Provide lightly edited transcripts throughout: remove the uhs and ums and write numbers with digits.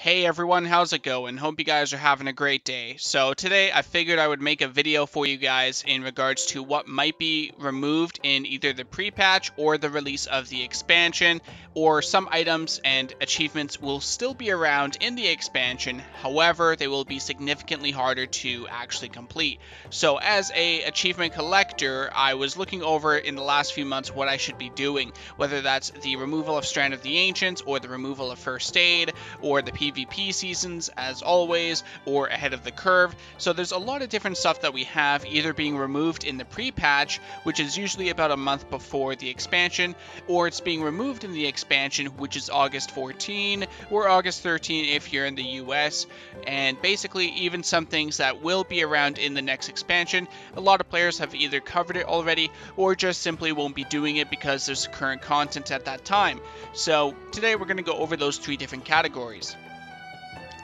Hey everyone, how's it going? Hope you guys are having a great day. So today I figured I would make a video for you guys in regards to what might be removed in either the pre-patch or the release of the expansion, or some items and achievements will still be around in the expansion, however they will be significantly harder to actually complete. So as a achievement collector, I was looking over in the last few months what I should be doing, whether that's the removal of Strand of the Ancients, or the removal of First Aid, or the PvP seasons as always, or ahead of the curve. So there's a lot of different stuff that we have either being removed in the pre-patch, which is usually about a month before the expansion, or it's being removed in the expansion, which is August 14 or August 13 if you're in the US, and basically even some things that will be around in the next expansion. A lot of players have either covered it already or just simply won't be doing it because there's current content at that time. So today we're going to go over those three different categories.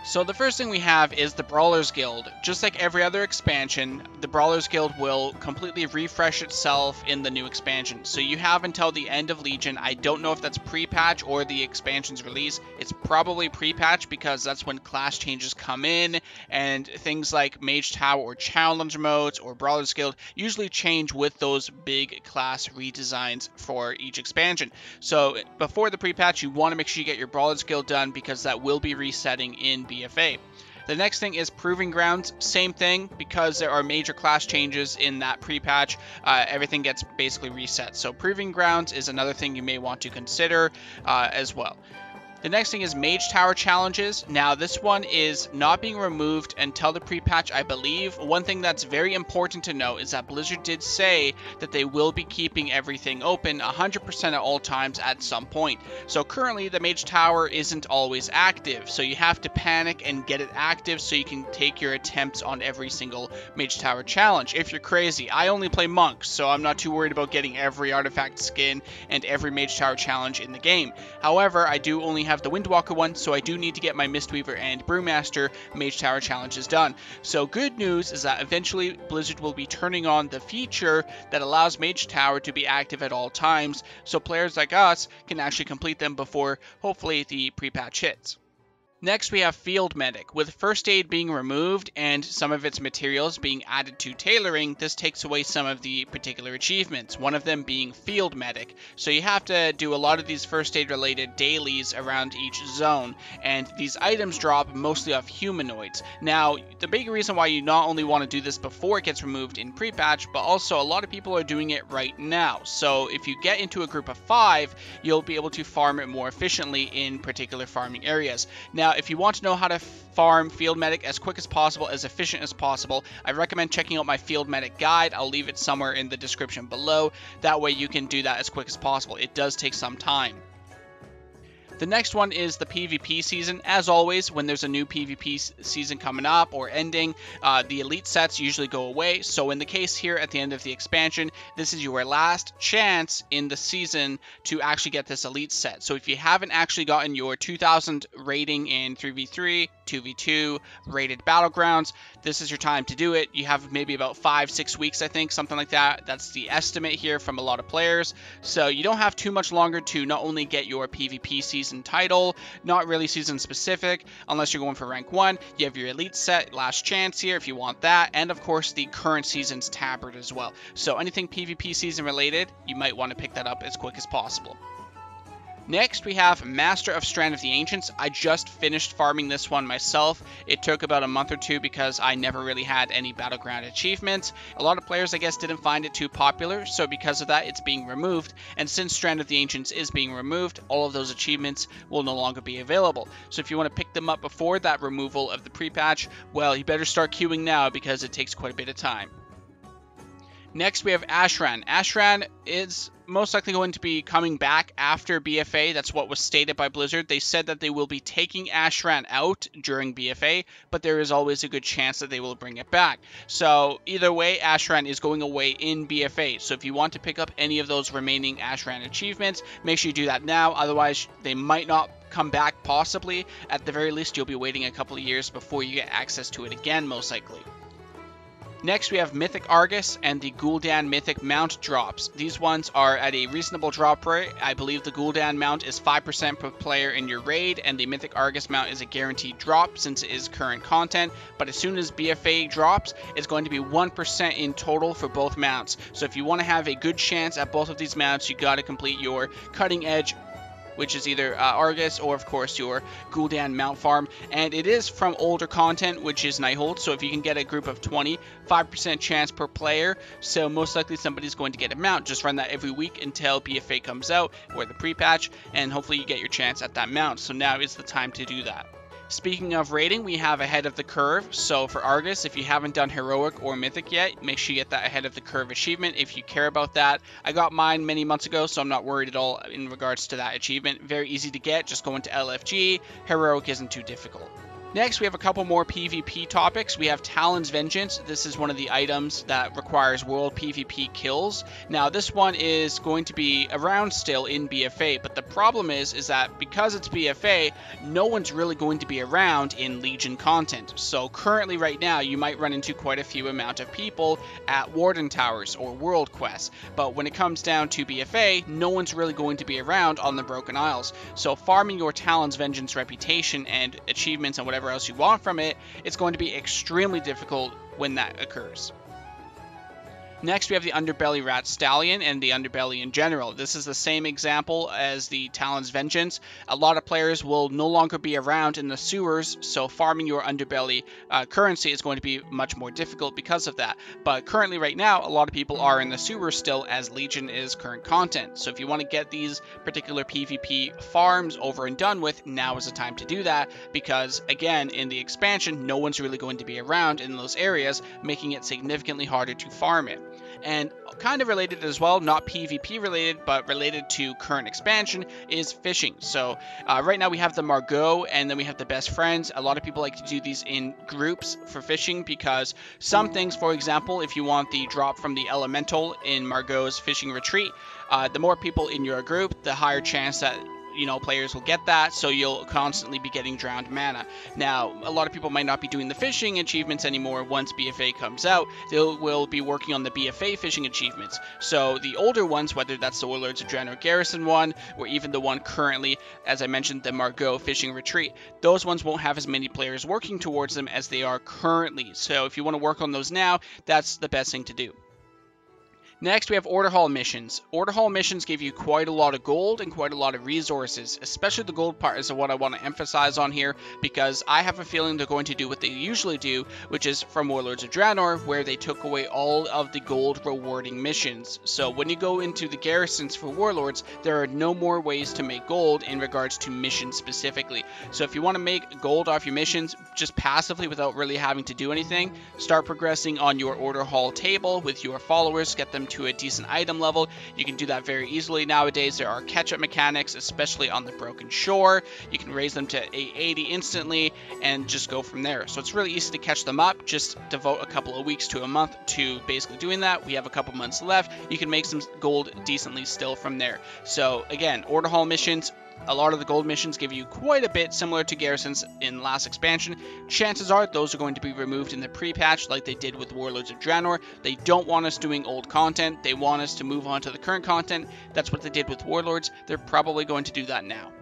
So the first thing we have is the Brawlers Guild. Just like every other expansion, the Brawlers Guild will completely refresh itself in the new expansion. So you have until the end of Legion. I don't know if that's pre-patch or the expansion's release. It's probably pre-patch because that's when class changes come in, and things like Mage Tower or Challenge modes or Brawlers Guild usually change with those big class redesigns for each expansion. So before the pre-patch, you want to make sure you get your Brawlers Guild done because that will be resetting in BFA. The next thing is Proving Grounds. Same thing, because there are major class changes in that pre-patch, everything gets basically reset. So Proving Grounds is another thing you may want to consider as well. The next thing is Mage Tower challenges. Now this one is not being removed until the pre-patch, I believe. One thing that's very important to know is that Blizzard did say that they will be keeping everything open 100% at all times at some point. So currently the Mage Tower isn't always active, so you have to panic and get it active so you can take your attempts on every single Mage Tower challenge. If you're crazy, I only play monks, so I'm not too worried about getting every artifact skin and every Mage Tower challenge in the game. However, I do only have the Windwalker one, so I do need to get my Mistweaver and Brewmaster Mage Tower challenges done. So good news is that eventually Blizzard will be turning on the feature that allows Mage Tower to be active at all times, so players like us can actually complete them before hopefully the pre-patch hits. Next we have Field Medic. With First Aid being removed and some of its materials being added to tailoring, this takes away some of the particular achievements, one of them being Field Medic. So you have to do a lot of these First Aid related dailies around each zone, and these items drop mostly off humanoids. Now, the big reason why you not only want to do this before it gets removed in pre-patch, but also a lot of people are doing it right now. So if you get into a group of 5, you'll be able to farm it more efficiently in particular farming areas. Now, if you want to know how to farm Field Medic as quick as possible, as efficient as possible, I recommend checking out my Field Medic guide. I'll leave it somewhere in the description below. That way you can do that as quick as possible. It does take some time. The next one is the PvP season. As always, when there's a new PvP season coming up or ending, the elite sets usually go away. So in the case here at the end of the expansion, this is your last chance in the season to actually get this elite set. So if you haven't actually gotten your 2000 rating in 3v3, 2v2 rated battlegrounds, this is your time to do it. You have maybe about 5-6 weeks, I think, something like that. That's the estimate here from a lot of players. So you don't have too much longer to not only get your PvP season title, not really season specific unless you're going for rank 1. You have your elite set, last chance here if you want that, and of course the current season's tabard as well. So anything PvP season related, you might want to pick that up as quick as possible. Next, we have Master of Strand of the Ancients. I just finished farming this one myself. It took about a month or two because I never really had any battleground achievements. A lot of players, I guess, didn't find it too popular, so because of that, it's being removed. And since Strand of the Ancients is being removed, all of those achievements will no longer be available. So if you want to pick them up before that removal of the pre-patch, well, you better start queuing now because it takes quite a bit of time. Next, we have Ashran. Ashran is most likely going to be coming back after BFA. That's what was stated by Blizzard. They said that they will be taking Ashran out during BFA, but there is always a good chance that they will bring it back. So either way, Ashran is going away in BFA. So if you want to pick up any of those remaining Ashran achievements, make sure you do that now. Otherwise, they might not come back possibly. At the very least, you'll be waiting a couple of years before you get access to it again, most likely. Next, we have Mythic Argus and the Gul'dan Mythic Mount drops. These ones are at a reasonable drop rate. I believe the Gul'dan mount is 5% per player in your raid, and the Mythic Argus mount is a guaranteed drop since it is current content. But as soon as BFA drops, it's going to be 1% in total for both mounts. So if you want to have a good chance at both of these mounts, you got to complete your cutting edge, which is either Argus or, of course, your Gul'dan mount farm. And it is from older content, which is Nighthold. So if you can get a group of 20, 5% chance per player. So most likely somebody's going to get a mount. Just run that every week until BFA comes out or the pre-patch, and hopefully you get your chance at that mount. So now is the time to do that. Speaking of rating, we have Ahead of the Curve. So for Argus, if you haven't done Heroic or Mythic yet, make sure you get that Ahead of the Curve achievement if you care about that. I got mine many months ago, so I'm not worried at all in regards to that achievement. Very easy to get, just go into LFG. Heroic isn't too difficult. Next, we have a couple more PvP topics. We have Talon's Vengeance. This is one of the items that requires world PvP kills. Now, this one is going to be around still in BFA, but the problem is that because it's BFA, no one's really going to be around in Legion content. So currently right now, you might run into quite a few amount of people at Warden Towers or World Quests. But when it comes down to BFA, no one's really going to be around on the Broken Isles. So farming your Talon's Vengeance reputation and achievements and whatever else you want from it, it's going to be extremely difficult when that occurs. Next, we have the Underbelly Rat Stallion and the Underbelly in general. This is the same example as the Talon's Vengeance. A lot of players will no longer be around in the sewers, so farming your Underbelly currency is going to be much more difficult because of that. But currently right now, a lot of people are in the sewers still as Legion is current content. So if you want to get these particular PvP farms over and done with, now is the time to do that, because again, in the expansion, no one's really going to be around in those areas, making it significantly harder to farm it. And kind of related as well, not PvP related, but related to current expansion, is fishing. So right now we have the Margot, and then we have the Best Friends. A lot of people like to do these in groups for fishing because some things, for example, if you want the drop from the Elemental in Margot's fishing retreat, the more people in your group, the higher chance that players will get that, so you'll constantly be getting drowned mana. Now, a lot of people might not be doing the fishing achievements anymore once BFA comes out. They will be working on the BFA fishing achievements. So the older ones, whether that's the Warlords of Draenor Garrison one, or even the one currently, as I mentioned, the Margot fishing retreat, those ones won't have as many players working towards them as they are currently. So if you want to work on those now, that's the best thing to do. Next, we have Order Hall missions. Order Hall missions give you quite a lot of gold and quite a lot of resources, especially the gold part is what I want to emphasize on here, because I have a feeling they're going to do what they usually do, which is from Warlords of Draenor, where they took away all of the gold rewarding missions. So when you go into the garrisons for Warlords, there are no more ways to make gold in regards to missions specifically. So if you want to make gold off your missions, just passively without really having to do anything, start progressing on your Order Hall table with your followers, get them to a decent item level. You can do that very easily nowadays. There are catch-up mechanics, especially on the Broken Shore. You can raise them to 880 instantly and just go from there. So it's really easy to catch them up. Just devote a couple of weeks to a month to basically doing that. We have a couple months left. You can make some gold decently still from there. So again, Order Hall missions, a lot of the gold missions give you quite a bit similar to garrisons in last expansion. Chances are those are going to be removed in the pre-patch like they did with Warlords of Draenor. They don't want us doing old content. They want us to move on to the current content. That's what they did with Warlords. They're probably going to do that now.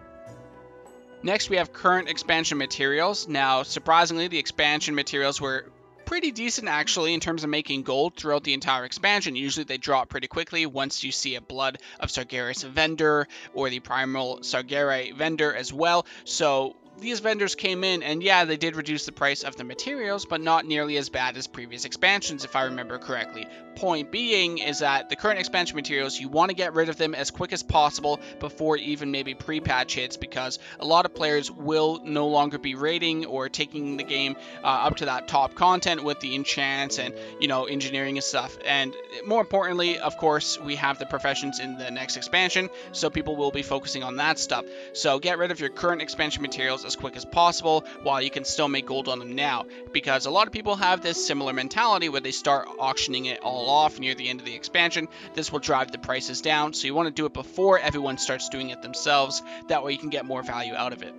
Next, we have current expansion materials. Now, surprisingly, the expansion materials were pretty decent actually in terms of making gold throughout the entire expansion. Usually they drop pretty quickly once you see a Blood of Sargeras vendor or the Primal Sargeras vendor as well. So these vendors came in and yeah, they did reduce the price of the materials, but not nearly as bad as previous expansions if I remember correctly. Point being is that the current expansion materials, you want to get rid of them as quick as possible before even maybe pre-patch hits, because a lot of players will no longer be raiding or taking the game up to that top content with the enchants and engineering and stuff. And more importantly, of course, we have the professions in the next expansion, so people will be focusing on that stuff. So get rid of your current expansion materials as quick as possible while you can still make gold on them now, because a lot of people have this similar mentality where they start auctioning it all off near the end of the expansion. This will drive the prices down, so you want to do it before everyone starts doing it themselves. That way you can get more value out of it.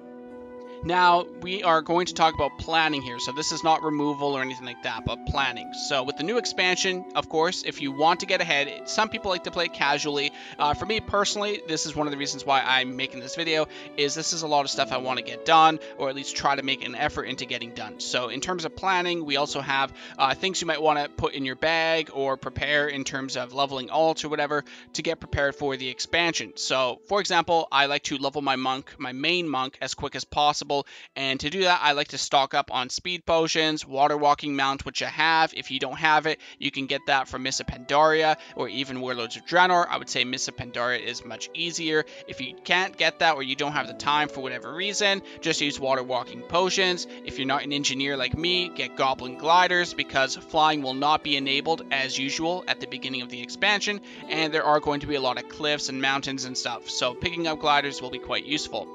Now, we are going to talk about planning here. So this is not removal or anything like that, but planning. So with the new expansion, of course, if you want to get ahead, some people like to play it casually. For me personally, this is one of the reasons why I'm making this video, is this is a lot of stuff I want to get done, or at least try to make an effort into getting done. So in terms of planning, we also have things you might want to put in your bag or prepare in terms of leveling alts or whatever to get prepared for the expansion. So for example, I like to level my main monk, as quick as possible. And to do that, I like to stock up on speed potions, water walking mount, which I have. If you don't have it, you can get that from Miss of Pandaria or even Warlords of Draenor. I would say Miss of Pandaria is much easier. If you can't get that or you don't have the time for whatever reason, just use water walking potions. If you're not an engineer like me, get goblin gliders, because flying will not be enabled as usual at the beginning of the expansion, and there are going to be a lot of cliffs and mountains and stuff, so picking up gliders will be quite useful.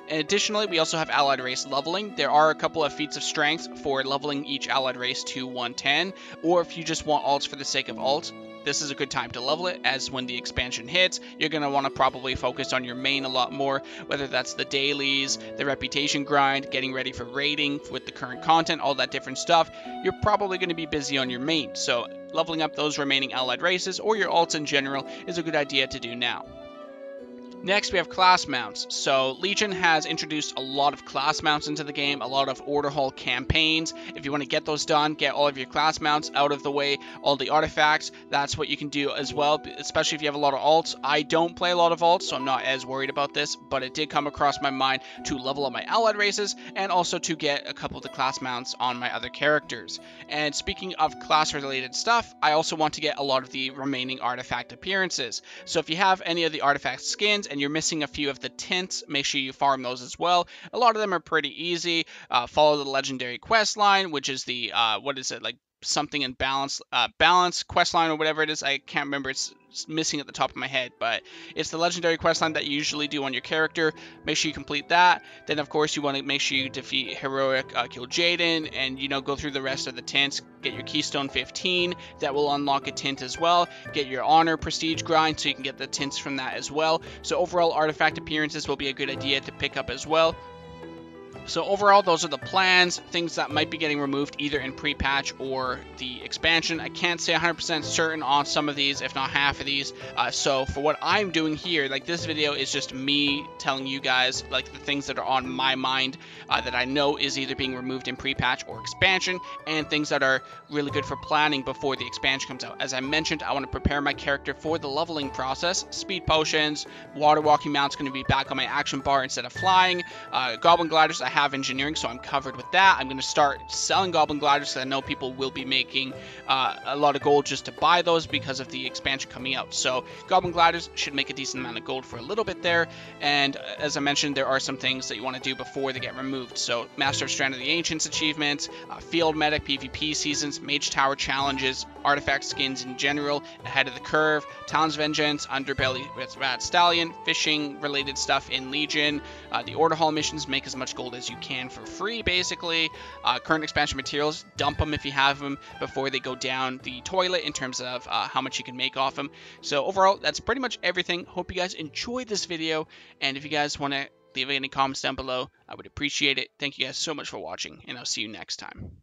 And additionally, we also have allied race leveling. There are a couple of feats of strength for leveling each allied race to 110, or if you just want alts for the sake of alts, this is a good time to level it, as when the expansion hits, you're going to want to probably focus on your main a lot more, whether that's the dailies, the reputation grind, getting ready for raiding with the current content, all that different stuff. You're probably going to be busy on your main, so leveling up those remaining allied races, or your alts in general, is a good idea to do now. Next, we have class mounts. So Legion has introduced a lot of class mounts into the game, a lot of order hall campaigns. If you want to get those done, get all of your class mounts out of the way, all the artifacts, that's what you can do as well, especially if you have a lot of alts. I don't play a lot of alts, so I'm not as worried about this, but it did come across my mind to level up my allied races and also to get a couple of the class mounts on my other characters. And speaking of class related stuff, I also want to get a lot of the remaining artifact appearances. So if you have any of the artifact skins and you're missing a few of the tints, make sure you farm those as well. A lot of them are pretty easy. Follow the legendary quest line, which is the what is it, like something in balance quest line or whatever it is. I can't remember, it's missing at the top of my head, but it's the legendary quest line that you usually do on your character. Make sure you complete that. Then of course you want to make sure you defeat heroic kill Jaden, and go through the rest of the tints. Get your keystone 15, that will unlock a tint as well. Get your honor prestige grind so you can get the tints from that as well. So overall, artifact appearances will be a good idea to pick up as well. So overall, those are the plans, things that might be getting removed either in pre-patch or the expansion. I can't say 100% certain on some of these, if not half of these. So for what I'm doing here, like this video is just me telling you guys like the things that are on my mind that I know is either being removed in pre-patch or expansion, and things that are really good for planning before the expansion comes out. As I mentioned, I want to prepare my character for the leveling process. Speed potions, water walking mount's going to be back on my action bar instead of flying. Goblin gliders, I have engineering, so I'm covered with that. I'm going to start selling goblin gliders because I know people will be making a lot of gold just to buy those because of the expansion coming out. So goblin gliders should make a decent amount of gold for a little bit there. And as I mentioned, there are some things that you want to do before they get removed. So Master of Strand of the Ancients achievements, field medic PvP seasons, mage tower challenges, artifact skins in general, ahead of the curve, Town's Vengeance, Underbelly with Rat Stallion, fishing related stuff in Legion, the order hall missions, make as much gold as you can for free basically. Current expansion materials, dump them if you have them before they go down the toilet in terms of how much you can make off them. So overall, that's pretty much everything. Hope you guys enjoyed this video, and if you guys want to leave any comments down below, I would appreciate it. Thank you guys so much for watching, and I'll see you next time.